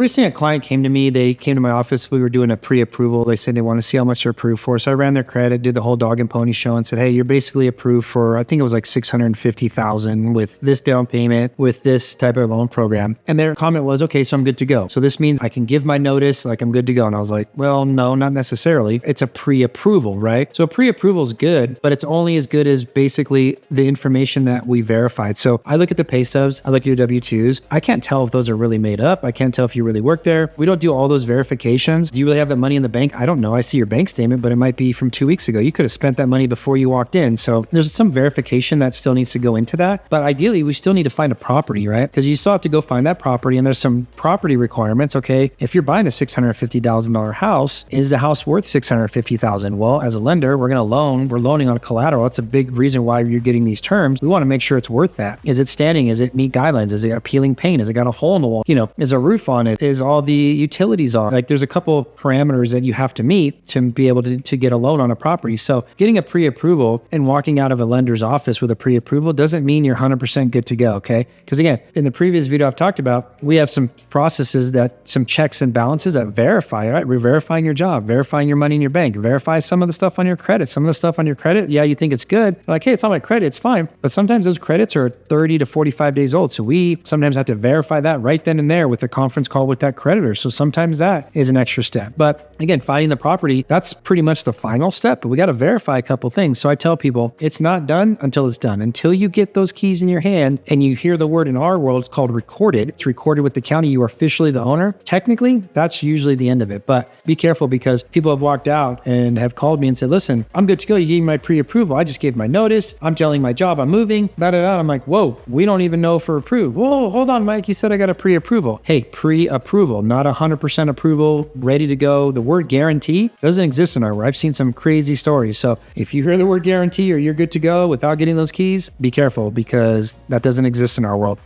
Recently, a client came to me. They came to my office. We were doing a pre-approval. They said they want to see how much they're approved for. So I ran their credit, did the whole dog and pony show, and said, "Hey, you're basically approved for, I think it was like 650,000 with this down payment, with this type of loan program." And their comment was, "Okay, so I'm good to go. So this means I can give my notice, like I'm good to go." And I was like, "Well, no, not necessarily. It's a pre-approval, right? So a pre-approval is good, but it's only as good as basically the information that we verified." So I look at the pay stubs, I look at your W-2s. I can't tell if those are really made up. I can't tell if you really work there. We don't do all those verifications. Do you really have that money in the bank? I don't know. I see your bank statement, but it might be from 2 weeks ago. You could have spent that money before you walked in. So there's some verification that still needs to go into that. But ideally, we still need to find a property, right? Because you still have to go find that property, and there's some property requirements. Okay, if you're buying a $650,000 house, is the house worth $650,000? Well, as a lender, we're loaning on a collateral. That's a big reason why you're getting these terms. We want to make sure it's worth that. Is it standing? Is it meet guidelines? Is it appealing paint? Has it got a hole in the wall? Is a roof on it? Is all the utilities on? Like, there's a couple of parameters that you have to meet to be able to get a loan on a property. So getting a pre-approval and walking out of a lender's office with a pre-approval doesn't mean you're 100% good to go, okay? Because again, in the previous video I've talked about, we have some processes some checks and balances that verify, right? We're verifying your job, verifying your money in your bank, verify some of the stuff on your credit. Some of the stuff on your credit, yeah, you think it's good. Like, hey, it's on my credit, it's fine. But sometimes those credits are 30 to 45 days old. So we sometimes have to verify that right then and there with a conference call with that creditor. So sometimes that is an extra step. But again, finding the property, that's pretty much the final step, but we got to verify a couple things. So I tell people, it's not done until it's done. Until you get those keys in your hand and you hear the word, in our world, it's called recorded. It's recorded with the county. You are officially the owner. Technically, that's usually the end of it. But be careful, because people have walked out and have called me and said, "Listen, I'm good to go. You gave me my pre-approval. I just gave my notice. I'm telling my job I'm moving." I'm like, "Whoa, we don't even know if we're approved." "Whoa, hold on, Mike. You said I got a pre-approval." Hey, pre-approval, not 100% approval, ready to go. The word guarantee doesn't exist in our world. I've seen some crazy stories. So if you hear the word guarantee or you're good to go without getting those keys, be careful, because that doesn't exist in our world.